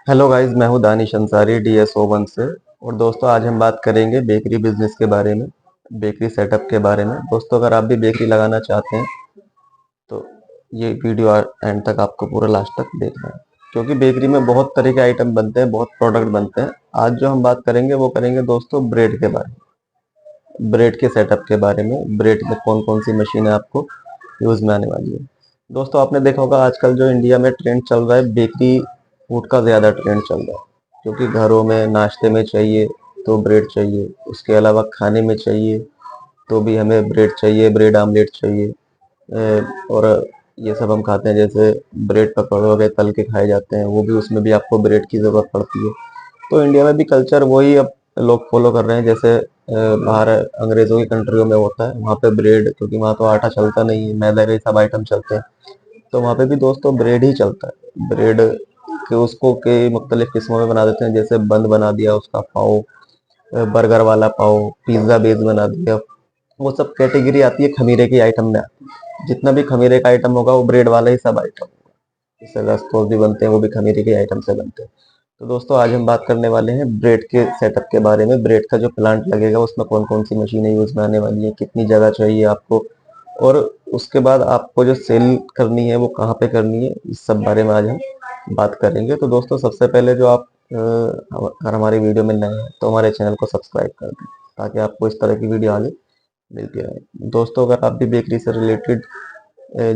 Hello guys, मैं हूं Danish Ansari DSO1 से। और दोस्तों, आज हम बात करेंगे बेकरी बिजनेस के बारे में, बेकरी सेटअप के बारे में। दोस्तों, अगर आप भी बेकरी लगाना चाहते हैं तो ये वीडियो एंड तक आपको पूरा लास्ट तक देखना है, क्योंकि बेकरी में बहुत तरह के आइटम बनते हैं, बहुत प्रोडक्ट बनते हैं। आज जो हम बात करेंगे वो करेंगे दोस्तों ब्रेड के बारे में, ब्रेड के सेटअप के बारे में। ब्रेड में कौन कौन सी मशीनें आपको यूज में आने वाली है। दोस्तों, आपने देखा होगा आजकल जो इंडिया में ट्रेंड चल रहा है, बेकरी फूड का ज्यादा ट्रेंड चल रहा है। क्योंकि घरों में नाश्ते में चाहिए तो ब्रेड चाहिए, उसके अलावा खाने में चाहिए तो भी हमें ब्रेड चाहिए, ब्रेड आमलेट चाहिए। और ये सब हम खाते हैं, जैसे ब्रेड पकौड़े वगैरह तल के खाए जाते हैं, वो भी उसमें भी आपको ब्रेड की जरूरत पड़ती है। तो इंडिया में भी कल्चर वही अब लोग फॉलो कर रहे हैं, जैसे बाहर अंग्रेजों की कंट्रियों में होता है। वहाँ पे ब्रेड, क्योंकि वहाँ तो आटा चलता नहीं है, मैदा के सब आइटम चलते हैं, तो वहाँ पे भी दोस्तों ब्रेड ही चलता है। ब्रेड के उसको के मुख्तलिफ किस्मों में बना देते हैं, जैसे बंद बना दिया उसका पाव, बर्गर वाला पाव, पिज्जा बेस बना दिया। वो सब कैटेगरी आती है खमीरे की आइटम में आती है। जितना भी खमीरे का आइटम होगा वो ब्रेड वाला ही सब आइटम होगा। जैसे रस्तों भी बनते हैं, वो भी खमीरे के आइटम से बनते हैं। तो दोस्तों, आज हम बात करने वाले हैं ब्रेड के सेटअप के बारे में। ब्रेड का जो प्लांट लगेगा उसमें कौन कौन सी मशीनें यूज में आने वाली है, कितनी जगह चाहिए आपको, और उसके बाद आपको जो सेल करनी है वो कहाँ पे करनी है, इस सब बारे में आज हम बात करेंगे। तो दोस्तों, सबसे पहले जो आप अगर हमारी वीडियो में नए हैं तो हमारे चैनल को सब्सक्राइब कर दें, ताकि आपको इस तरह की वीडियो आगे मिलती रहे। दोस्तों, अगर आप भी बेकरी से रिलेटेड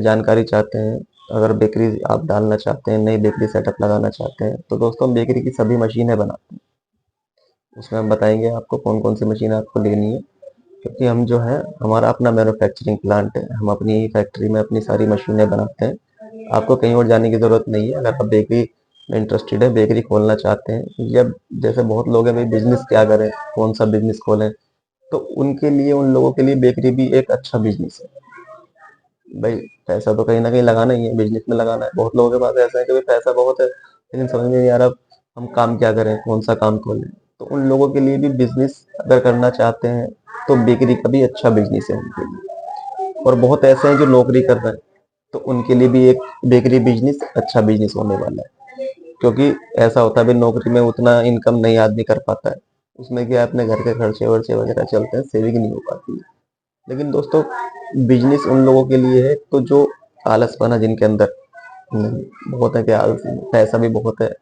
जानकारी चाहते हैं, अगर बेकरी आप डालना चाहते हैं, नई बेकरी सेटअप लगाना चाहते हैं, तो दोस्तों हम बेकरी की सभी मशीनें बनाते हैं। उसमें हम बताएंगे आपको कौन कौन सी मशीन आपको लेनी है, क्योंकि हम जो है, हमारा अपना मैन्युफैक्चरिंग प्लांट है। हम अपनी ही फैक्ट्री में अपनी सारी मशीनें बनाते हैं। आपको कहीं और जाने की जरूरत नहीं है। अगर आप बेकरी में इंटरेस्टेड है, बेकरी खोलना चाहते हैं, या जैसे बहुत लोग हैं भाई बिजनेस क्या करें, कौन सा बिजनेस खोलें, तो उनके लिए, उन लोगों के लिए बेकरी भी एक अच्छा बिजनेस है। भाई पैसा तो कहीं ना कहीं लगाना ही है, बिजनेस में लगाना है। बहुत लोगों के पास ऐसा है कि भाई पैसा बहुत है, लेकिन समझ में नहीं आ रहा हम काम क्या करें, कौन सा काम खोलें। तो उन लोगों के लिए भी बिजनेस अगर करना चाहते हैं तो बेकरी का भी अच्छा बिजनेस है उनके लिए। और बहुत ऐसे हैं जो नौकरी कर रहे हैं, तो उनके लिए भी एक बेकरी बिजनेस अच्छा बिजनेस होने वाला है। क्योंकि ऐसा होता है भाई, नौकरी में उतना इनकम नहीं आदमी कर पाता है, उसमें क्या है, अपने घर के खर्चे वर्चे वगैरह चलते हैं, सेविंग नहीं हो पाती है। लेकिन दोस्तों, बिजनेस उन लोगों के लिए है तो जो आलसपना जिनके अंदर बहुत है, कि आलसी, पैसा भी बहुत है,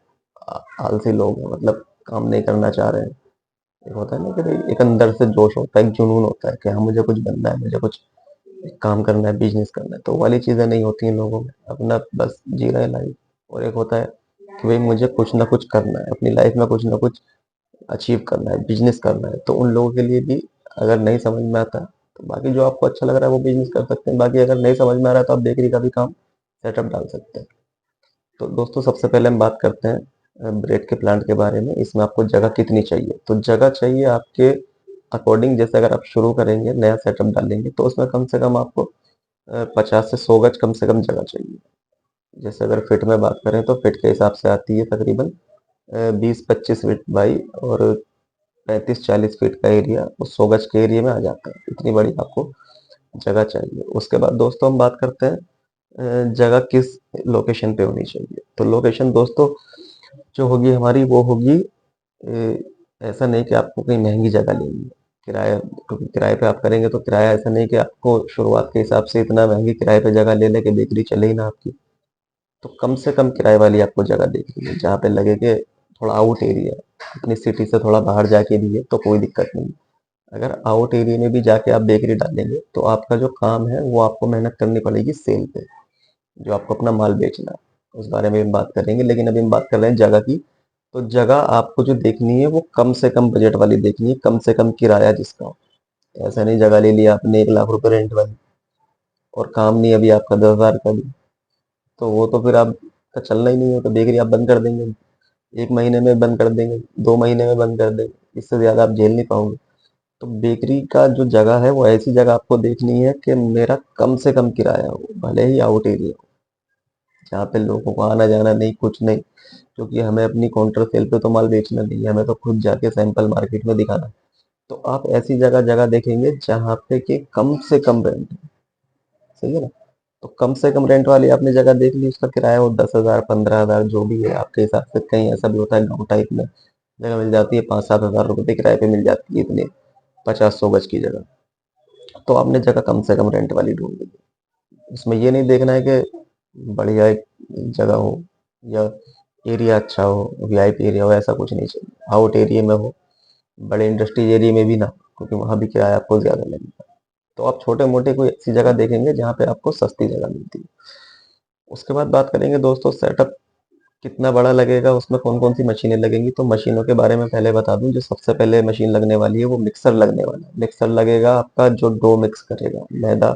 आलसी लोग हैं, मतलब काम नहीं करना चाह रहे हैं। एक होता है ना कि भाई एक अंदर से जोश होता है, एक जुनून होता है कि हाँ मुझे कुछ बनना है, मुझे कुछ काम करना है, बिजनेस करना है, तो वो वाली चीजें नहीं होती इन लोगों में। अपना बस जी रहे लाइफ। और एक होता है कि भाई मुझे कुछ ना कुछ करना है अपनी लाइफ में, कुछ ना कुछ अचीव करना है, बिजनेस करना है। तो उन लोगों के लिए भी अगर नहीं समझ में आता तो बाकी जो आपको अच्छा लग रहा है वो बिजनेस कर सकते हैं। बाकी अगर नहीं समझ में आ रहा है तो आप बेकरी का भी काम सेटअप डाल सकते हैं। तो दोस्तों, सबसे पहले हम बात करते हैं ब्रेड के प्लांट के बारे में। इसमें आपको जगह कितनी चाहिए, तो जगह चाहिए आपके अकॉर्डिंग। जैसे अगर आप शुरू करेंगे, नया सेटअप डालेंगे, तो उसमें कम से कम आपको 50 से 100 गज कम से कम जगह चाहिए। जैसे अगर फिट में बात करें तो फिट के हिसाब से आती है तकरीबन 20-25 फीट बाई, और 35-40 फीट का एरिया उस 100 गज के एरिया में आ जाता है। इतनी बड़ी आपको जगह चाहिए। उसके बाद दोस्तों हम बात करते हैं जगह किस लोकेशन पे होनी चाहिए। तो लोकेशन दोस्तों जो होगी हमारी, वो होगी ऐसा नहीं कि आपको कहीं महंगी जगह लेनी है, किराया, क्योंकि किराए पे आप करेंगे तो किराया ऐसा नहीं कि आपको शुरुआत के हिसाब से इतना महंगी किराए पे जगह ले लेके बेकरी चले ही ना आपकी। तो कम से कम किराए वाली आपको जगह देखनी है, जहाँ पे लगे कि थोड़ा आउट एरिया है, अपनी सिटी से थोड़ा बाहर जाके भी है तो कोई दिक्कत नहीं। अगर आउट एरिया में भी जाके आप बेकरी डालेंगे तो आपका जो काम है वो आपको मेहनत करनी पड़ेगी सेल पे, जो आपको अपना माल बेचना है, उस बारे में हम बात करेंगे। लेकिन अभी हम बात कर रहे हैं जगह की। तो जगह आपको जो देखनी है वो कम से कम बजट वाली देखनी है, कम से कम किराया जिसका हो। ऐसा नहीं जगह ले लिया आपने 1 लाख रुपए रेंट वाली, और काम नहीं अभी आपका 10,000 का भी, तो वो तो फिर आपका चलना ही नहीं है, तो बेकरी आप बंद कर देंगे। 1 महीने में बंद कर देंगे, 2 महीने में बंद कर देंगे, इससे ज्यादा आप झेल नहीं पाओगे। तो बेकरी का जो जगह है वो ऐसी जगह आपको देखनी है कि मेरा कम से कम किराया हो, भले ही आउट एरिया हो, जहाँ पे लोगों को आना जाना नहीं, कुछ नहीं। क्योंकि हमें अपनी काउंटर सेल पे तो माल बेचना नहीं है, हमें तो खुद जाके सैंपल मार्केट में दिखाना है। तो आप ऐसी जगह जगह देखेंगे जहाँ पे कि कम से कम रेंट है। सही है ना। तो कम से कम रेंट वाली आपने जगह देख ली, उसका किराया वो 10,000 15,000 जो भी है आपके हिसाब से। कहीं ऐसा भी होता है गाँव टाइप में जगह मिल जाती है 5-7 हज़ार रुपये किराए पे मिल जाती है, इतनी 50-100 गज की जगह। तो आपने जगह कम से कम रेंट वाली ढूंढ ली। इसमें ये नहीं देखना है कि बढ़िया एक जगह हो या एरिया अच्छा हो, वीआईपी एरिया हो, ऐसा कुछ नहीं चाहिए। आउट एरिया में हो, बड़े इंडस्ट्रियल एरिया में भी ना, क्योंकि वहां भी किराया आपको ज्यादा लगेगा। तो आप छोटे मोटे कोई ऐसी जगह देखेंगे जहाँ पे आपको सस्ती जगह मिलती है। उसके बाद बात करेंगे दोस्तों सेटअप कितना बड़ा लगेगा, उसमें कौन कौन सी मशीनें लगेंगी। तो मशीनों के बारे में पहले बता दूं, जो सबसे पहले मशीन लगने वाली है वो मिक्सर लगने वाला है। मिक्सर लगेगा आपका, जो डो मिक्स करेगा, मैदा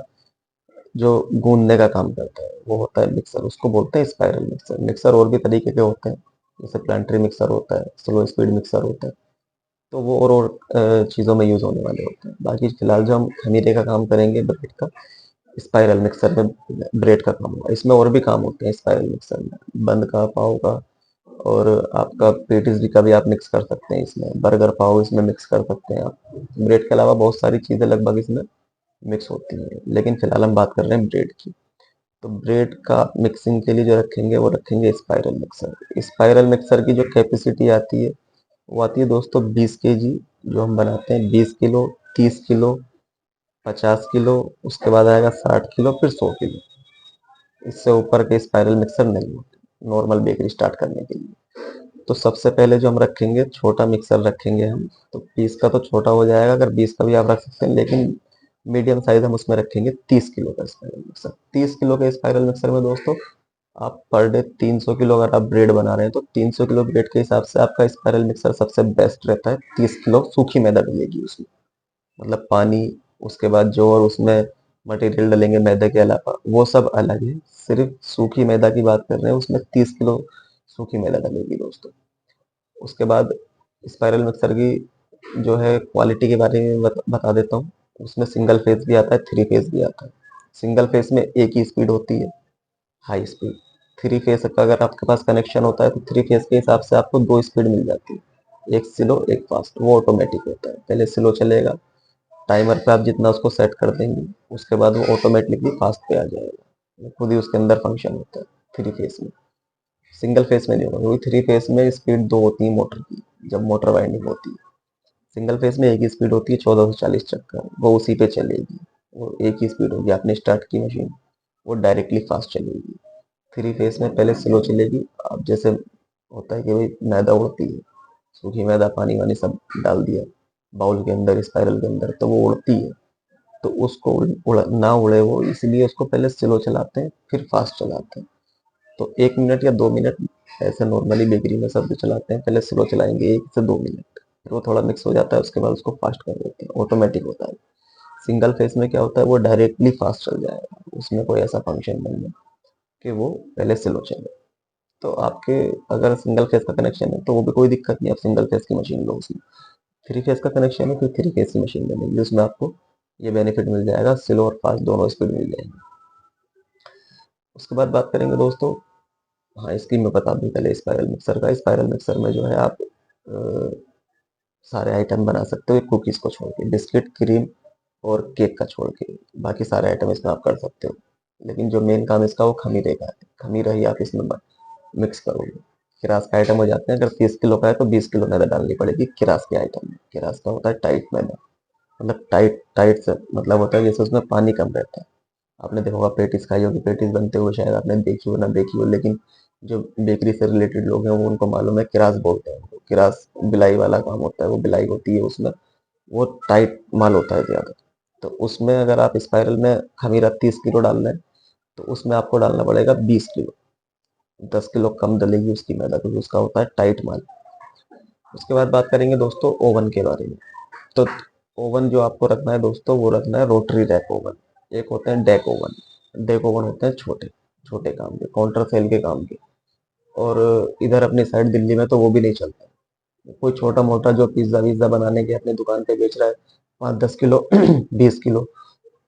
जो गूंदने का काम करता है वो होता है मिक्सर, उसको बोलते हैं स्पाइरल मिक्सर। मिक्सर और भी तरीके के होते हैं, जैसे प्लांटरी मिक्सर होता है, स्लो स्पीड मिक्सर होता है, तो वो और चीज़ों में यूज होने वाले होते हैं। बाकी फिलहाल जो हम खमीरे का काम करेंगे ब्रेड का, स्पाइरल मिक्सर में ब्रेड का काम होगा। इसमें और भी काम होते हैं स्पाइरल मिक्सर में, बंद का, पाव का, और आपका पेटीज का भी आप मिक्स कर सकते हैं इसमें, बर्गर पाव इसमें मिक्स कर सकते हैं आप। ब्रेड के अलावा बहुत सारी चीज़ें लगभग इसमें मिक्स होती हैं, लेकिन फिलहाल हम बात कर रहे हैं ब्रेड की। तो ब्रेड का मिक्सिंग के लिए जो रखेंगे वो रखेंगे स्पाइरल मिक्सर। स्पाइरल मिक्सर की जो कैपेसिटी आती है वो आती है दोस्तों 20 kg। जो हम बनाते हैं 20 किलो, 30 किलो, 50 किलो, उसके बाद आएगा 60 किलो, फिर 100 किलो। इससे ऊपर के स्पाइरल मिक्सर नहीं होते नॉर्मल बेकरी स्टार्ट करने के लिए। तो सबसे पहले जो हम रखेंगे छोटा मिक्सर रखेंगे हम। तो 20 का तो छोटा हो जाएगा, अगर 20 का भी आप रख सकते हैं, लेकिन मीडियम साइज हम उसमें रखेंगे 30 किलो का स्पाइरल मिक्सर। 30 किलो के स्पाइरल मिक्सर में दोस्तों आप पर डे 300 किलो अगर आप ब्रेड बना रहे हैं तो 300 किलो ब्रेड के हिसाब से आपका स्पाइरल मिक्सर सबसे बेस्ट रहता है। 30 किलो सूखी मैदा डलेगी उसमें, मतलब पानी, उसके बाद जो और उसमें मटेरियल डलेंगे मैदे के अलावा वो सब अलग है। सिर्फ सूखी मैदा की बात कर रहे हैं, उसमें 30 किलो सूखी मैदा डलेगी दोस्तों। उसके बाद स्पाइरल मिक्सर की जो है क्वालिटी के बारे में बता देता हूँ। उसमें सिंगल फेस भी आता है, थ्री फेस भी आता है। सिंगल फेस में एक ही स्पीड होती है, हाई स्पीड। थ्री फेस का अगर आपके पास कनेक्शन होता है तो थ्री फेस के हिसाब से आपको दो स्पीड मिल जाती है, एक स्लो एक फास्ट। वो ऑटोमेटिक होता है, पहले स्लो चलेगा, टाइमर पे आप जितना उसको सेट कर देंगे उसके बाद वो ऑटोमेटिकली फास्ट पे आ जाएगा, खुद ही उसके अंदर फंक्शन होता है थ्री फेस में। सिंगल फेस में नहीं होगा, क्योंकि थ्री फेस में स्पीड दो होती है मोटर की, जब मोटर वाइंडिंग होती है। सिंगल फेस में एक ही स्पीड होती है, 1440 चक्कर, वो उसी पे चलेगी। वो एक ही स्पीड होगी, आपने स्टार्ट की मशीन, वो डायरेक्टली फास्ट चलेगी। थ्री फेस में पहले स्लो चलेगी। अब जैसे होता है कि भाई मैदा उड़ती है, सूखी मैदा पानी वानी सब डाल दिया बाउल के अंदर, स्पाइरल के अंदर, तो वो उड़ती है। तो उसको ना उड़े वो, इसलिए उसको पहले स्लो चलाते हैं फिर फास्ट चलाते हैं। तो 1 मिनट या 2 मिनट ऐसे नॉर्मली बेकरी में सब जो चलाते हैं, पहले स्लो चलाएंगे 1 से 2 मिनट, फिर वो थोड़ा मिक्स हो जाता है, उसके बाद उसको फास्ट कर देते हैं, ऑटोमेटिक होता है। सिंगल फेस में क्या होता है, वो डायरेक्टली फास्ट चल जाएगा, उसमें कोई ऐसा फंक्शन नहीं है कि वो पहले स्लो चले। तो आपके अगर सिंगल फेस का कनेक्शन है तो वो भी कोई दिक्कत नहीं, आप सिंगल फेस की मशीन लो उसमें। थ्री फेस का कनेक्शन है, फिर थ्री फेस की मशीन बनेगी, उसमें आपको ये बेनिफिट मिल जाएगा, स्लो और फास्ट दोनों स्पीड मिल जाएगी। उसके बाद बात करेंगे दोस्तों, हाँ इसकी मैं बता दूं पहले स्पाइरल मिक्सर का। स्पाइरल मिक्सर में जो है आप सारे आइटम बना सकते हो, कुकीज़ को छोड़ के, बिस्किट, क्रीम और केक का छोड़ के, बाकी सारे आइटम इसमें आप कर सकते हो। लेकिन जो मेन काम इसका वो खमीरे का है, खमीरा ही आप इसमें मिक्स करोगे। किरास का आइटम हो जाते हैं, अगर 30 किलो का है तो 20 किलो मैदा डालनी पड़ेगी किरास के आइटम में। किरास का होता है टाइट मैदा, मतलब टाइट टाइट से मतलब होता है जैसे उसमें पानी कम रहता है। आपने देखा होगा पेटीज खाई होगी, पेटीज बनते हुए शायद आपने देखी हो ना देखी हो, लेकिन जो बेकरी से रिलेटेड लोग हैं वो उनको मालूम है, किरास बोलते हैं उनको। किरास बिलाई वाला काम होता है, वो बिलाई होती है उसमें, वो टाइट माल होता है ज़्यादा। तो उसमें अगर आप स्पाइरल में खमीरा 30 किलो डाल रहे हैं तो उसमें आपको डालना पड़ेगा 20 किलो। 10 किलो कम डलेगी उसकी मैदा, क्योंकि उसका होता है टाइट माल। उसके बाद बात करेंगे दोस्तों ओवन के बारे में। तो ओवन जो आपको रखना है दोस्तों, वो रखना है रोटरी रैक ओवन। एक होते हैं डेक ओवन। डेक ओवन होते हैं छोटे छोटे काम के, काउंटर सेल के काम के। और इधर अपनी साइड दिल्ली में तो वो भी नहीं चलता। कोई छोटा मोटा जो पिज्ज़ा विज़्ज़ा बनाने के अपनी दुकान पे बेच रहा है 5-10 किलो 20 किलो,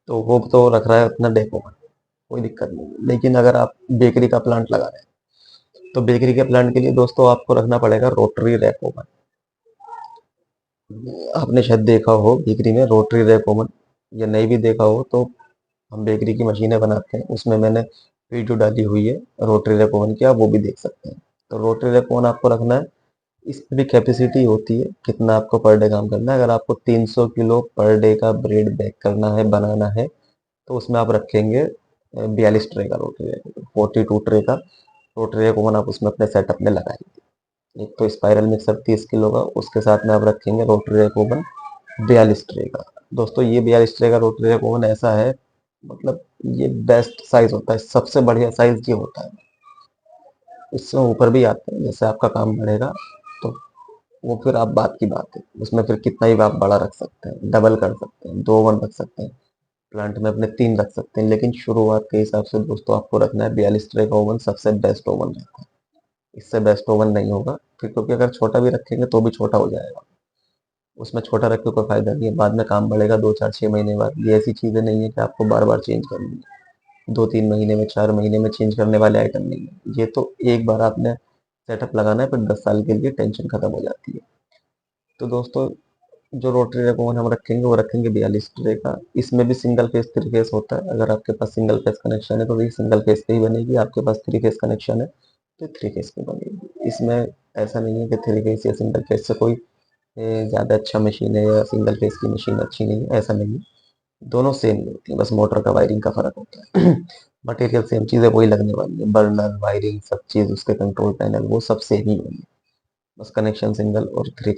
तो वो तो रख रहा है अपना डेक ओवन, कोई दिक्कत नहीं है। लेकिन अगर आप बेकरी का प्लांट लगा रहे हैं तो बेकरी के प्लांट के लिए दोस्तों आपको रखना पड़ेगा रोटरी रैक ओवन। आपने शायद देखा हो बेकरी में रोटरी रैक ओवन, या नहीं भी देखा हो तो हम बेकरी की मशीनें बनाते हैं, उसमें मैंने वीडियो डाली हुई है रोटरी रैक ओवन की, आप वो भी देख सकते हैं। तो रोटरी रैक ओवन आपको रखना है, इसमें भी कैपेसिटी होती है कितना आपको पर डे काम करना है। अगर आपको 300 किलो पर डे का ब्रेड बेक करना है, बनाना है, तो उसमें आप रखेंगे 42 ट्रे का रोटरी रैक, 42 ट्रे का रोटरी रैक ओवन आप उसमें अपने सेटअप में लगाएंगे। एक तो स्पाइरल मिक्सर 30 किलो का, उसके साथ में आप रखेंगे रोटरी रैक ओवन 42 ट्रे का। दोस्तों ये 42 ट्रे का रोटरी रैक ओवन ऐसा है, मतलब ये बेस्ट साइज होता है, सबसे बढ़िया साइज ये होता है। इससे ऊपर भी आते हैं, जैसे आपका काम बढ़ेगा तो वो फिर आप बात की बात है, उसमें फिर कितना ही आप बड़ा रख सकते हैं, डबल कर सकते हैं, 2 ओवन रख सकते हैं, प्लांट में अपने 3 रख सकते हैं। लेकिन शुरुआत के हिसाब से दोस्तों आपको रखना है 42 ट्रे का ओवन, सबसे बेस्ट ओवन रहता है। इससे बेस्ट ओवन नहीं होगा फिर, क्योंकि अगर छोटा भी रखेंगे तो भी छोटा हो जाएगा। उसमें छोटा रख के कोई फायदा नहीं है, बाद में काम बढ़ेगा 2 4 6 महीने बाद। ये ऐसी चीजें नहीं है कि आपको बार बार चेंज करनी है, 2 3 महीने में 4 महीने में चेंज करने वाले आइटम नहीं है ये। तो एक बार आपने सेटअप लगाना है, फिर 10 साल के लिए टेंशन खत्म हो जाती है। तो दोस्तों जो रोटरी रैक ओवन हम रखेंगे वो रखेंगे 42 ट्रे का। इसमें भी सिंगल फेस 3 फेस होता है। अगर आपके पास सिंगल फेस कनेक्शन है तो ये सिंगल फेस पे ही बनेगी, आपके पास 3 फेस कनेक्शन है तो 3 फेस पे बनेगी। इसमें ऐसा नहीं है कि 3 फेस या सिंगल फेस से कोई ज़्यादा अच्छा मशीन है या सिंगल फेस की मशीन अच्छी नहीं है, ऐसा नहीं है। दोनों सेम ही होती है, बस मोटर का वायरिंग का फ़र्क होता है। मटेरियल सेम, चीज़ें वही लगने वाली है, बर्नर, वायरिंग, सब चीज़, उसके कंट्रोल पैनल वो सब सेम ही होंगे, बस कनेक्शन सिंगल और 3